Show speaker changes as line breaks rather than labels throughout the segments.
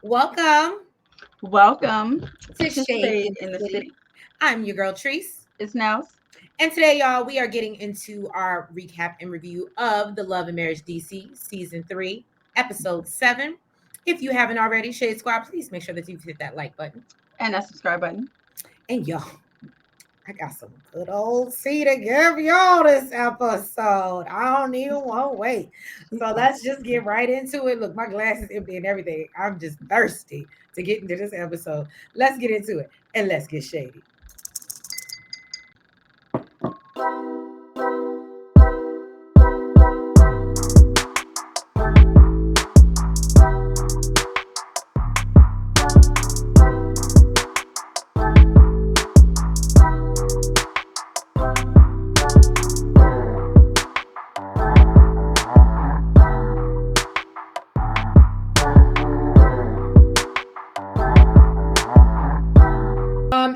Welcome
Welcome
to
to
Shade
Shade
in
in
the
the
City.
City.
I'm your girl Treese.
It's now.
And today, y'all, we are getting into our recap and review of the Love and Marriage DC Season 3, Episode 7. If you haven't already, Shade Squad, please make sure that you've hit that like button.
And that subscribe button.
And y'all, I got some good old tea to give y'all this episode. I don't even want to wait. So let's just get right into it. Look, my glass is empty and everything. I'm just thirsty to get into this episode. Let's get into it and let's get shady.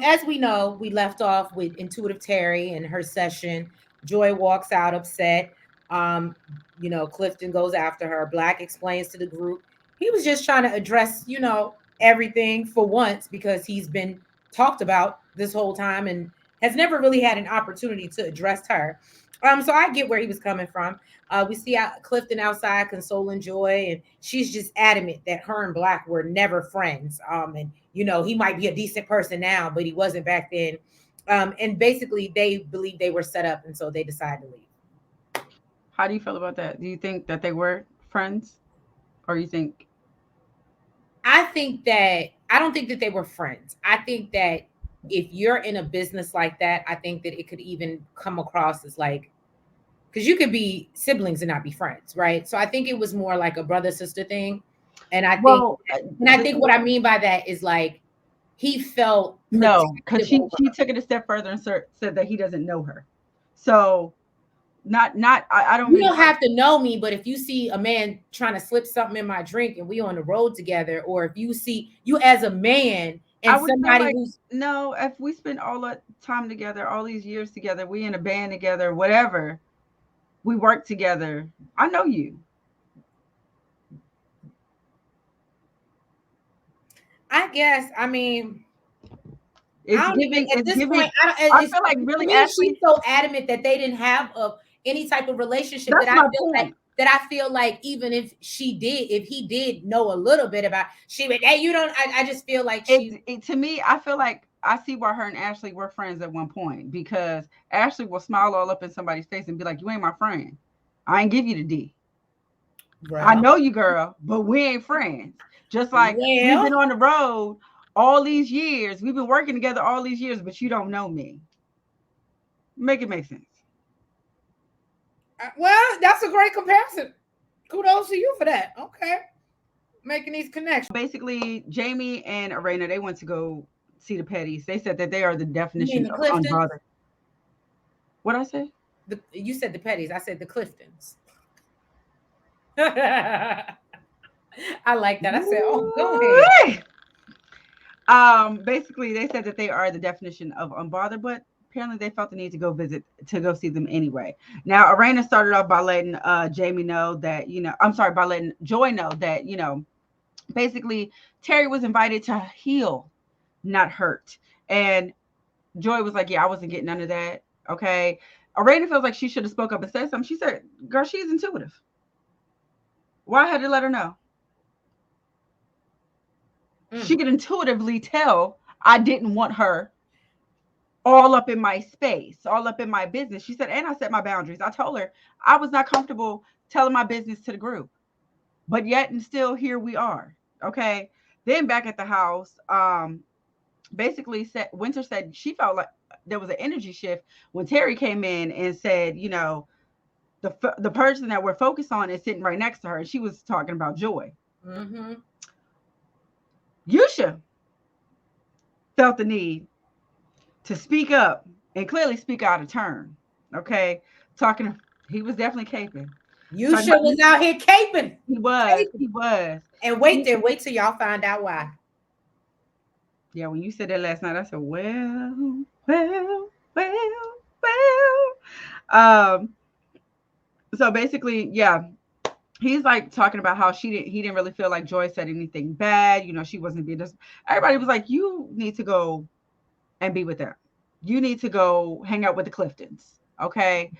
As we know, we left off with Intuitive Terry and her session. Joy walks out upset. Um, Clifton goes after her. Black explains to the group he was just trying to address, everything for once because he's been talked about this whole time and has never really had an opportunity to address her. So I get where he was coming from. We see Clifton outside consoling Joy, and she's just adamant that her and Black were never friends. And he might be a decent person now, but he wasn't back then. And basically, they believe they were set up, and so they decided to leave.
How do you feel about that? Do you think that they were friends? Or you think
I don't think that they were friends. I think that if you're in a business like that, I think that it could even come across as like because you could be siblings and not be friends, right? So I think it was more like a brother sister thing, and I think
well
and I think what I mean by that is like he felt
no, because
protective
she
over
she
her.
took it a step further and said that he doesn't know her. So I don't
You
mean
don't have to know me, but if you see a man trying to slip something in my drink and we on the road together, or if you see you as a man
I
and
would feel
somebody
like
who's
no, if we spend all that time together, all these years together, we in a band together, whatever, we work together. I know you.
I guess, I mean, I
It's
don't even
giving
at
it's
this
giving
point. I don't.
I
It's
feel like
to
really
me. She's
Ashley,
so adamant that they didn't have any type of relationship
that's
that I
my
feel like
point.
even if she did, if he did know a little bit about, she would. Hey, you don't. I just feel like she.
To me, I feel like I see why her and Ashley were friends at one point because Ashley will smile all up in somebody's face and be like, "You ain't my friend. I ain't give you the D. I
Well,
know you, girl, but we ain't friends." Just like we've
well,
been on the road all these years, we've been working together all these years, but you don't know me. Make it make sense.
well. That's a great comparison. Kudos to you for that. Okay, making these connections.
Basically, Jamie and Arena, they went to go see the Petties. They said that they are the
You mean
definition
the
of
Cliftons?
unbothered. What I say?
You said the Petties. I said the Cliftons. I like that. I said, "Oh, go ahead."
Woo! Basically, they said that they are the definition of unbothered, but apparently they felt the need to go see them anyway. Now, Arena started off by letting Jamie know that, I'm sorry, by letting Joy know that, basically Terry was invited to heal, not hurt. And Joy was like, yeah, I wasn't getting none of that. Okay. Arena feels like she should have spoke up and said something. She said, girl, she's intuitive. Why had to let her know?
Mm.
She could intuitively tell I didn't want her all up in my space, all up in my business. She said, and I set my boundaries. I told her I was not comfortable telling my business to the group, but yet and still here we are. Okay. Then back at the house, basically said Winter said she felt like there was an energy shift when Terry came in and said, the person that we're focused on is sitting right next to her, and she was talking about Joy.
Mm-hmm.
Yusha felt the need to speak up and clearly speak out of turn. Okay, talking, he was definitely caping. Talking
Yusha
about
was out here caping.
he was.
And
He,
wait till y'all find out why.
yeah, when you said that last night, I said, well. So basically, yeah, he's like talking about how he didn't really feel like Joy said anything bad. She wasn't being just. Everybody was like, you need to go and be with them. You need to go hang out with the Cliftons. Okay.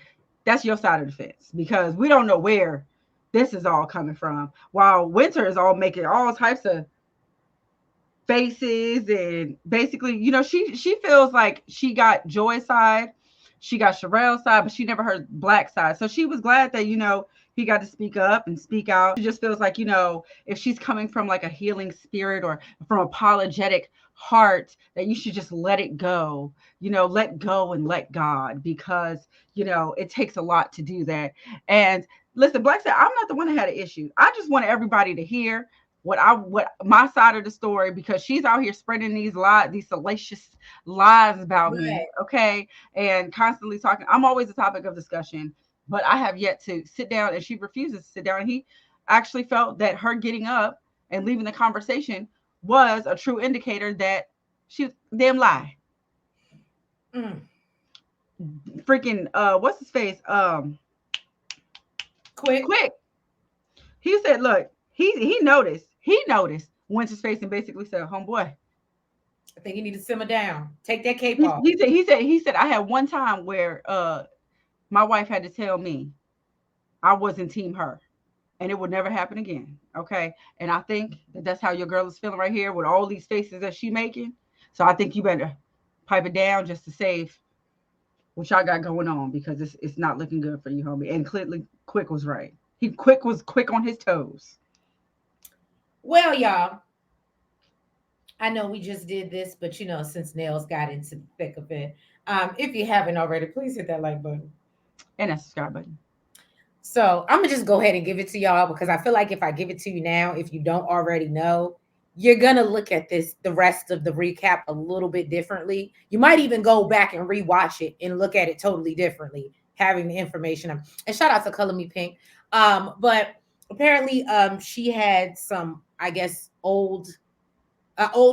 That's your side of the fence because we don't know where this is all coming from. While Winter is all making all types of faces and basically, she feels like she got Joy's side, she got Sherelle's side, but she never heard Black side. So she was glad that he got to speak up and speak out. She just feels like if she's coming from like a healing spirit or from apologetic heart, that you should just let it go. Let go and let God, because it takes a lot to do that. And listen, Black said, I'm not the one that had an issue. I just wanted everybody to hear what my side of the story, because she's out here spreading these salacious lies about me,
Right.
okay, and constantly talking. I'm always a topic of discussion, but I have yet to sit down, and she refuses to sit down. And he actually felt that her getting up and leaving the conversation was a true indicator that she was damn lie.
Mm.
Freaking what's his face?
Quick.
Quick. He said, look, he noticed Winter's face and basically said, homeboy.
I think you need to simmer down. Take that cape
He,
off.
he said I had one time where my wife had to tell me I wasn't team her, and it would never happen again. Okay, and I think that's how your girl is feeling right here with all these faces that she making. So I think you better pipe it down just to save what y'all got going on, because it's not looking good for you, homie. And clearly, Quick was right. Quick was quick on his toes.
Well, y'all, I know we just did this, but since Nails got into the thick of it, if you haven't already, please hit that like button.
And that subscribe button.
So I'm gonna just go ahead and give it to y'all because I feel like if I give it to you now, if you don't already know, you're gonna look at the rest of the recap a little bit differently. You might even go back and rewatch it and look at it totally differently, having the information. And shout out to Color Me Pink. But apparently, she had some, I guess, old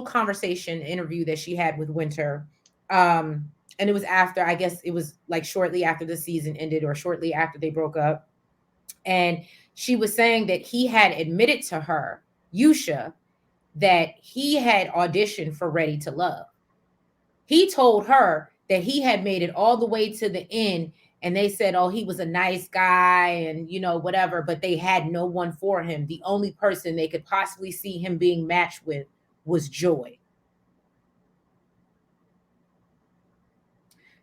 conversation interview that she had with Winter. And it was after, I guess it was like shortly after the season ended or shortly after they broke up. And she was saying that he had admitted to her, Yusha, that he had auditioned for Ready to Love. He told her that he had made it all the way to the end, and they said, oh, he was a nice guy and, whatever, but they had no one for him. The only person they could possibly see him being matched with was Joy.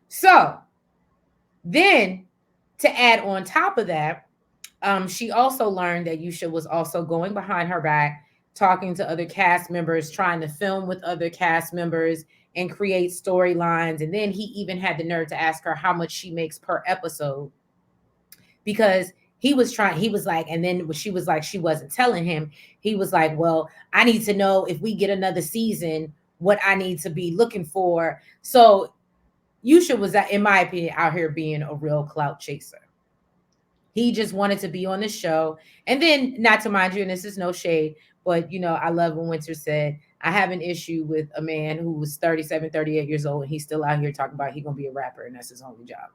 So then, to add on top of that, she also learned that Yusha was also going behind her back, talking to other cast members, trying to film with other cast members and create storylines. And then he even had the nerve to ask her how much she makes per episode, because he was like, and then she was like, she wasn't telling him. He was like, well, I need to know if we get another season, what I need to be looking for. So Yusha was, in my opinion, out here being a real clout chaser. He just wanted to be on the show. And then, not to mind you, and this is no shade, but I love when Winter said, I have an issue with a man who was 37, 38 years old, and he's still out here talking about he gonna be a rapper and that's his only job.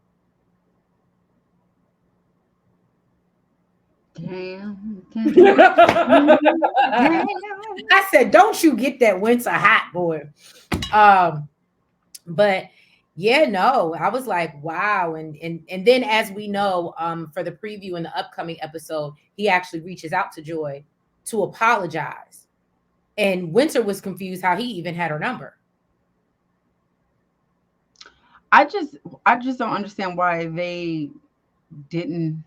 Damn.
I said, don't you get that Winter hot, boy. But yeah, no, I was like, wow. And then, as we know, for the preview in the upcoming episode, he actually reaches out to Joy to apologize. And Winter was confused how he even had her number.
I just I just don't understand why they didn't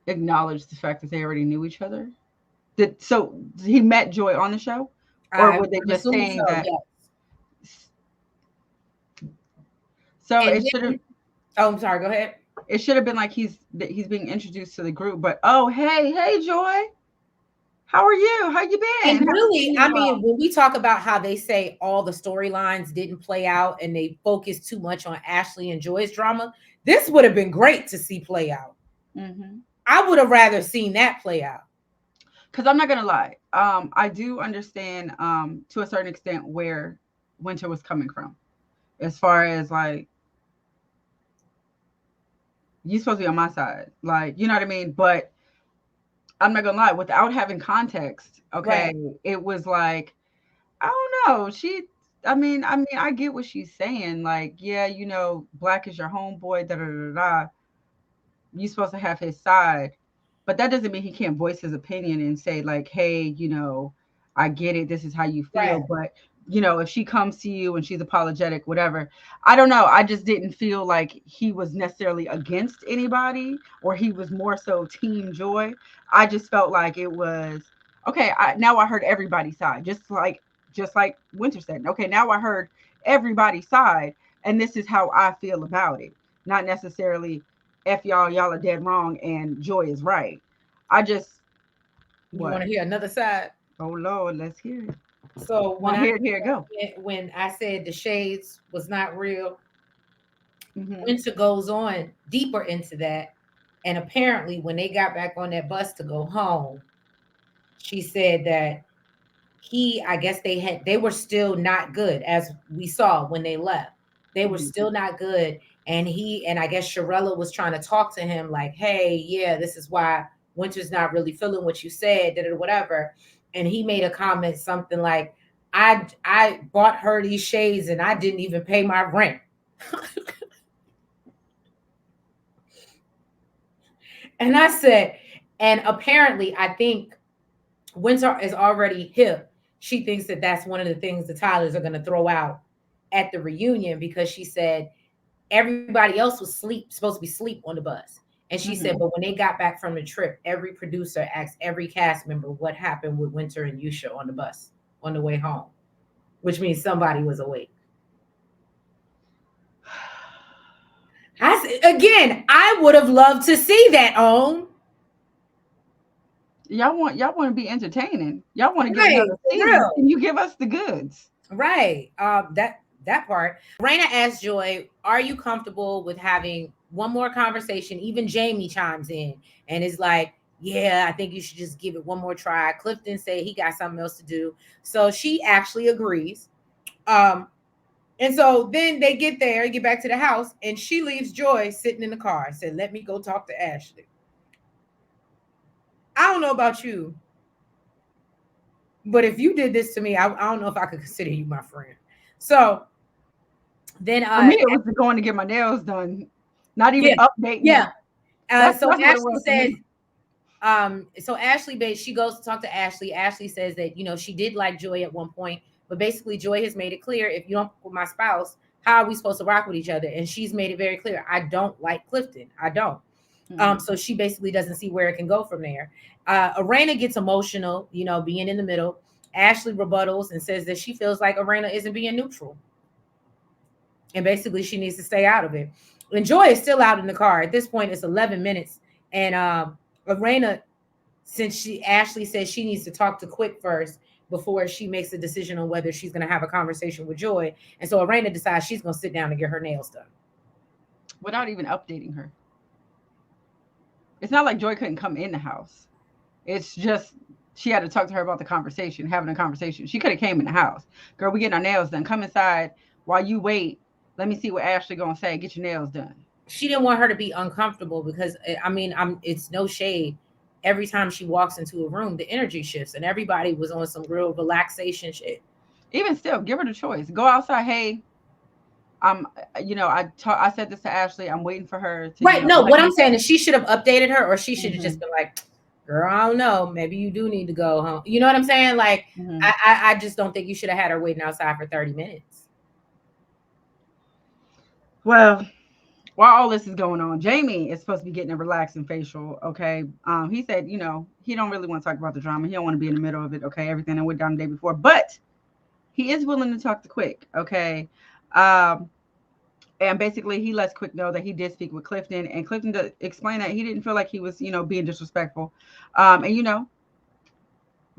acknowledge the fact that they already knew each other. So he met Joy on the show, or were they
I'm
just
assuming so,
saying that?
yes.
So
And then, oh, I'm sorry, go ahead.
it should have been like he's being introduced to the group, but oh, hey Joy, how are you? How you
And
been? Haven't
really,
seen you in
I
a
mean,
while.
when we talk about how they say all the storylines didn't play out and they focused too much on Ashley and Joy's drama, this would have been great to see play out.
Mm-hmm.
I would have rather seen that play out.
Because I'm not gonna lie, I do understand to a certain extent where Winter was coming from, as far as like you supposed to be on my side, like you know what I mean. But I'm not gonna lie, without having context, okay,
Right,
it was like, I don't know. I mean, I get what she's saying. Like, yeah, Black is your homeboy, da da da da. You're supposed to have his side, but that doesn't mean he can't voice his opinion and say like, hey, I get it, this is how you feel,
right,
but if she comes to you and she's apologetic, whatever. I don't know, I just didn't feel like he was necessarily against anybody, or he was more so team Joy. I just felt like it was okay. Now I heard everybody's side, just like Winter said. Okay, now I heard everybody's side, and this is how I feel about it. Not necessarily F y'all are dead wrong and Joy is right. I just
you want
what?
to hear another side?
Oh Lord, let's hear it.
So
Well, here it go.
when I said the shades was not real,
Hmm.
Winter goes on deeper into that, and apparently when they got back on that bus to go home, she said that I guess they were still not good, as we saw when they left. They were
Hmm.
still not good. And I guess Sharella was trying to talk to him like, hey, yeah, this is why Winter's not really feeling what you said, whatever. And he made a comment, something like, I bought her these shades and I didn't even pay my rent. And I said, and apparently, I think Winter is already hip. She thinks that that's one of the things the Tylers are going to throw out at the reunion, because she said everybody else was supposed to be asleep on the bus. And she said, but
Hmm.
when they got back from the trip, every producer asked every cast member what happened with Winter and Yusha on the bus on the way home, which means somebody was awake. Again, I would have loved to see that on.
Y'all want to be entertaining. Y'all want to get
Right,
another
for
season.
real.
Can you give us the goods?
Right. That part. Raina asked Joy, "Are you comfortable with having one more conversation?" Even Jamie chimes in and is like, "Yeah, I think you should just give it one more try." Clifton said he got something else to do, so she actually agrees. Um, and so then they get there, get back to the house, and she leaves Joy sitting in the car. Said, "Let me go talk to Ashley." I don't know about you, but if you did this to me, I don't know if I could consider you my friend. So then,
For me, it was going to get my nails done, not even
yeah,
updating
yeah.
her. That's
So
that's what it
Ashley
was for
says,
me.
so Ashley, she goes to talk to Ashley. Ashley says that, she did like Joy at one point, but basically Joy has made it clear, if you don't fuck with my spouse, how are we supposed to rock with each other? And she's made it very clear, I don't like Clifton. I don't.
Hmm.
So she basically doesn't see where it can go from there. Arena gets emotional, being in the middle. Ashley rebuttals and says that she feels like Arena isn't being neutral, and basically she needs to stay out of it. And Joy is still out in the car. At this point, it's 11 minutes. And Arena, since Ashley says she needs to talk to Quick first before she makes a decision on whether she's going to have a conversation with Joy. And so Arena decides she's going to sit down and get her nails done.
Without even updating her. It's not like Joy couldn't come in the house. It's just she had to talk to her about the conversation, having a conversation. She could have came in the house. Girl, we getting our nails done. Come inside while you wait. Let me see what Ashley gonna say. Get your nails done.
She didn't want her to be uncomfortable because, I mean, it's no shade. Every time she walks into a room, the energy shifts, and everybody was on some real relaxation shit.
Even still, give her the choice. Go outside. Hey, I'm. I said this to Ashley. I'm waiting for her to.
Right. No,
Let
what I'm
me.
saying is she should have updated her, or she should have just
Hmm.
been like, girl, I don't know. Maybe you do need to go home. You know what I'm saying? Like,
Hmm.
I just don't think you should have had her waiting outside for 30 minutes.
Well, while all this is going on, Jamie is supposed to be getting a relaxing facial. Okay. He said, he don't really want to talk about the drama. He don't want to be in the middle of it. Okay. Everything that went down the day before, but he is willing to talk to Quick. Okay. Um, and basically he lets Quick know that he did speak with Clifton, and Clifton to explain that he didn't feel like he was, being disrespectful. And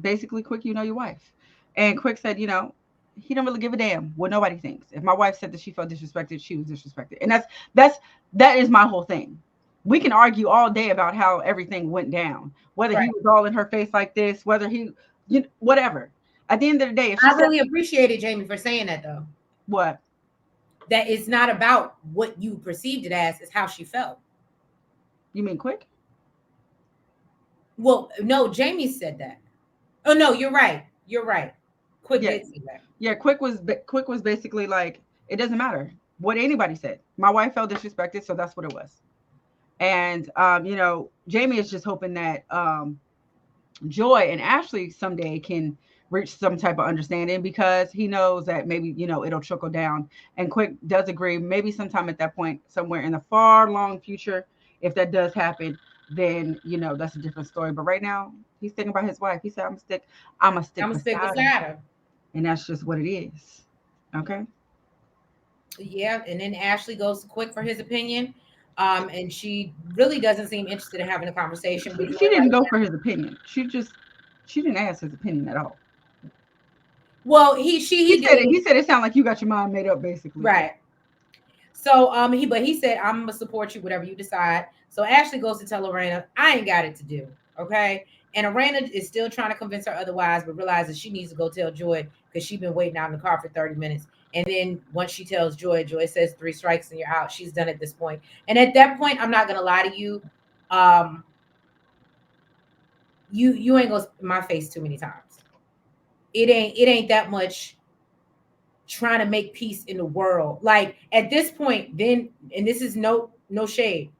basically, Quick, your wife. And Quick said, he don't really give a damn what nobody thinks. If my wife said that she felt disrespected, she was disrespected. And that is my whole thing. We can argue all day about how everything went down, whether
Right.
he was all in her face like this, whether whatever. At the end of the day, if she
I
said
really appreciated Jamie for saying that, though.
what,
That it's not about what you perceived it as, it's how she felt.
you mean Quick?
Well, no, Jamie said that. Oh no, you're right. You're right. Quick
Yeah,
did say that.
yeah. Quick was basically like, it doesn't matter what anybody said. My wife felt disrespected, so that's what it was. And Jamie is just hoping that Joy and Ashley someday can reach some type of understanding, because he knows that maybe it'll trickle down. And Quick does agree, maybe sometime at that point, somewhere in the far long future, if that does happen, then that's a different story. But right now, he's thinking about his wife. He said, I'm gonna stick
I'm gonna stick
beside her,
beside her.
and that's just what it is. Okay.
Yeah, and then Ashley goes quick for his opinion. And she really doesn't seem interested in having a conversation with Joy
She didn't
right
go for
now.
his opinion. She didn't ask his opinion at all.
Well, he did.
He said it sounded like you got your mind made up, basically.
Right. So he said, I'm gonna support you, whatever you decide. So Ashley goes to tell Lorena, I ain't got it to do. Okay. And Lorena is still trying to convince her otherwise, but realizes she needs to go tell Joy because she's been waiting out in the car for 30 minutes. And then once she tells Joy, Joy says 3 strikes and you're out. She's done at this point. And at that point, I'm not gonna lie to you. Um, you ain't gonna in my face too many times. It ain't that much trying to make peace in the world. Like at this point, then, and this is no shade,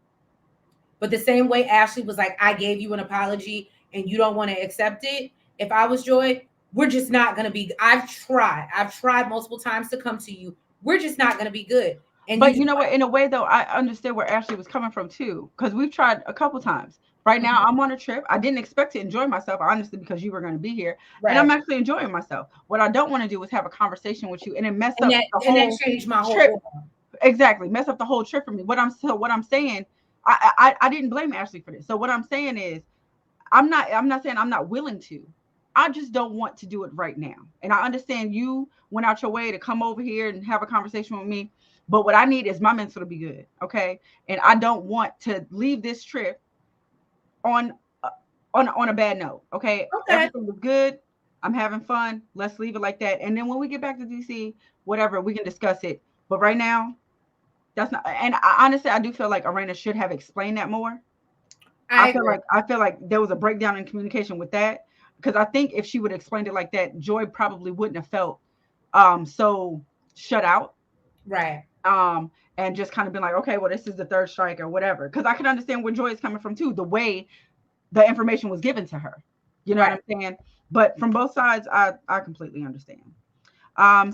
but the same way Ashley was like, I gave you an apology and you don't want to accept it. If I was Joy, we're just not gonna be. I've tried multiple times to come to you. We're just not gonna be good. And
But
you
you know what? In a way, though, I understand where Ashley was coming from too, because we've tried a couple times. Right now, I'm on a trip. I didn't expect to enjoy myself, honestly, because you were going to be here, and I'm
right.
actually enjoying myself. What I don't want to do is have a conversation with you and then mess
And
up
that
the
and that
whole
changed my whole
trip.
aura.
Exactly, mess up the whole trip for me. What I'm saying, I didn't blame Ashley for this. So what I'm saying is, I'm not saying I'm not willing to. I just don't want to do it right now. And I understand you went out your way to come over here and have a conversation with me. But what I need is my mental to be good. Okay. And I don't want to leave this trip on uh, on a bad note. Okay.
Okay.
Everything was good. I'm having fun. Let's leave it like that. And then when we get back to DC, whatever, we can discuss it. But right now, that's not. And honestly, I do feel like Arena should have explained that more.
I agree.
I feel like there was a breakdown in communication with that, because I think if she would have explained it like that, Joy probably wouldn't have felt so shut out,
Right.
um and just kind of been like, okay, well, this is the third strike or whatever. Because I can understand where Joy is coming from too, the way the information was given to her. You know what
Right.
I'm saying? But from both sides, I completely understand.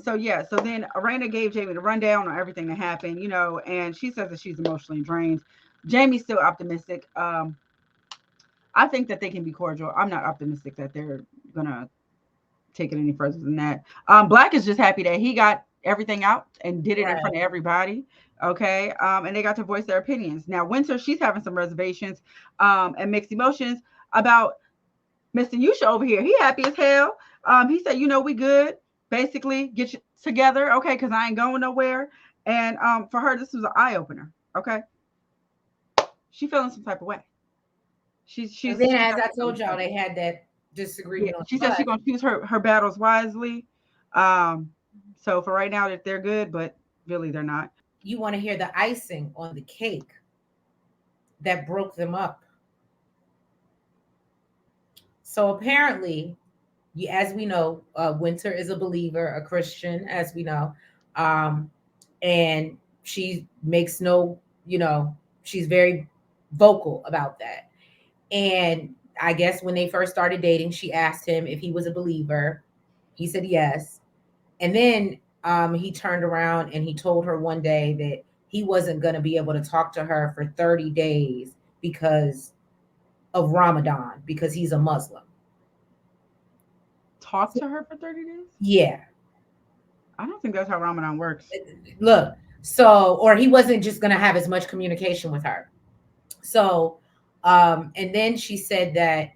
So yeah, so then Arena gave Jamie the rundown on everything that happened, and she says that she's emotionally drained. Jamie's still optimistic. I think that they can be cordial. I'm not optimistic that they're gonna take it any further than that. Black is just happy that he got everything out and did it in
Right.
front of everybody. Okay. And they got to voice their opinions. Now, Winter, she's having some reservations and mixed emotions about Mr. Yusha over here. He happy as hell. He said, we good. Basically, get you together, okay, because I ain't going nowhere. And for her, this was an eye opener. Okay. She feeling some type of way.
And then,
She's
as I
definitely feeling
told
some
y'all,
type of
they
way.
had that
Yeah,
disagreement on
she
the
said she's
bus.
gonna choose her battles wisely. Um, so for right now, that they're good, but really they're not.
You want to hear the icing on the cake that broke them up. So apparently, as we know, Winter is a believer, a Christian, as we know, um, and she makes no, you know, she's very vocal about that. And I guess when they first started dating, she asked him if he was a believer. He said yes. And then he turned around and he told her one day that he wasn't going to be able to talk to her for 30 days because of Ramadan, because he's a Muslim.
Talk to her for 30 days?
Yeah.
I don't think that's how Ramadan works.
Look, so, or he wasn't just going to have as much communication with her. So, and then she said that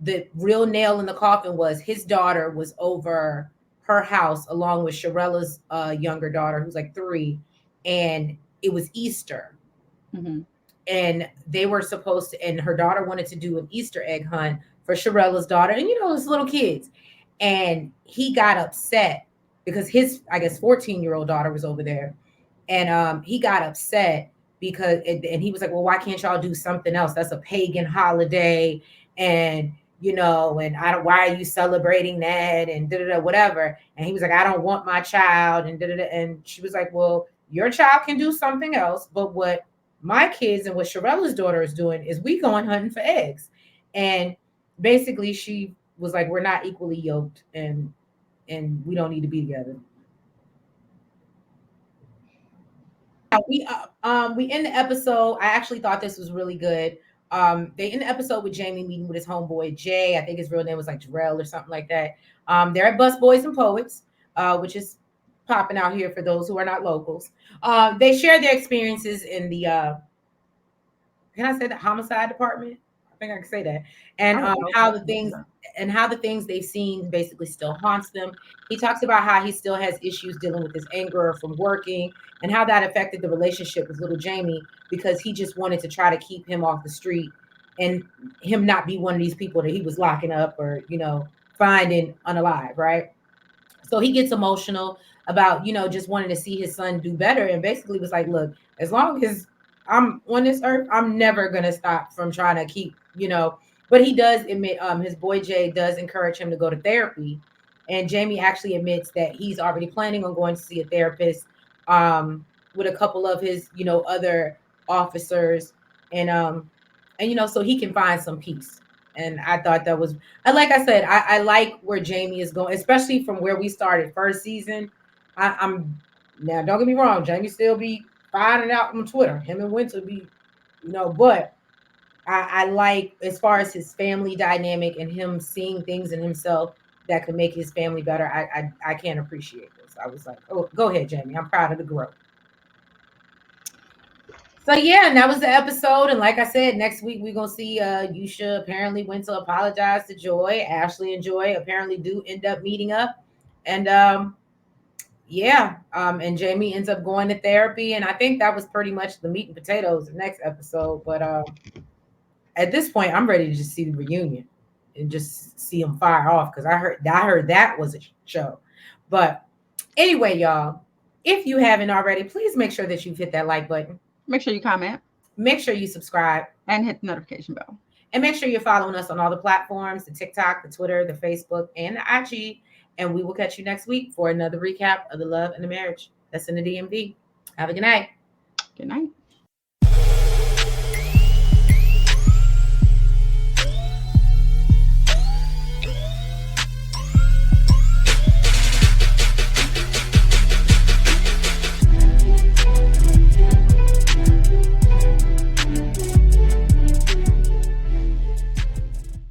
the real nail in the coffin was his daughter was over her house along with Sharella's younger daughter, who's like 3, and it was Easter,
Hmm.
and they were supposed to, and her daughter wanted to do an Easter egg hunt for Sharella's daughter, and those little kids, and he got upset because his, I guess, 14-year-old daughter was over there, and he got upset because, and he was like, well, why can't y'all do something else? That's a pagan holiday. and and I don't, why are you celebrating that, and da da da whatever. And he was like, I don't want my child, and da da da. And she was like, well, your child can do something else, but what my kids and what Sharella's daughter is doing is we going hunting for eggs. And basically she was like, we're not equally yoked, and we don't need to be together. We end the episode. I actually thought this was really good. They end the episode with Jamie meeting with his homeboy Jay. I think his real name was like Jarrell or something like that. They're at Bus Boys and Poets, which is popping out here for those who are not locals. They share their experiences in the can I say the homicide department? I think I can say that. And
I would tell
how the
person to do
things
that.
they've seen basically still haunts them. He talks about how he still has issues dealing with his anger from working, and how that affected the relationship with little Jamie, because he just wanted to try to keep him off the street and him not be one of these people that he was locking up or finding unalive, right? So he gets emotional about just wanting to see his son do better, and basically was like, look, as long as I'm on this earth, I'm never gonna stop from trying to keep but he does admit, his boy Jay does encourage him to go to therapy, and Jamie actually admits that he's already planning on going to see a therapist, with a couple of his other officers, and so he can find some peace. And I thought that was, like I said, I like where Jamie is going, especially from where we started first season. I'm now, don't get me wrong, Jamie still be finding out on Twitter. Him and Winter be, but I like, as far as his family dynamic and him seeing things in himself that could make his family better. I can't appreciate this. I was like, oh, go ahead, Jamie. I'm proud of the growth. So yeah, and that was the episode. And like I said, next week we're gonna see Yusha apparently went to apologize to Joy. Ashley and Joy apparently do end up meeting up. And yeah, and Jamie ends up going to therapy. And I think that was pretty much the meat and potatoes of the next episode. But at this point, I'm ready to just see the reunion and just see them fire off, because I heard that was a show. But anyway, y'all, if you haven't already, please make sure that you've hit that like button.
Make sure you comment
Make sure you subscribe,
and hit the notification bell.
and make sure you're following us on all the platforms, the TikTok, the Twitter, the Facebook, and the IG. And we will catch you next week for another recap of the love and the marriage that's in the DMV. Have a good night.
Good night.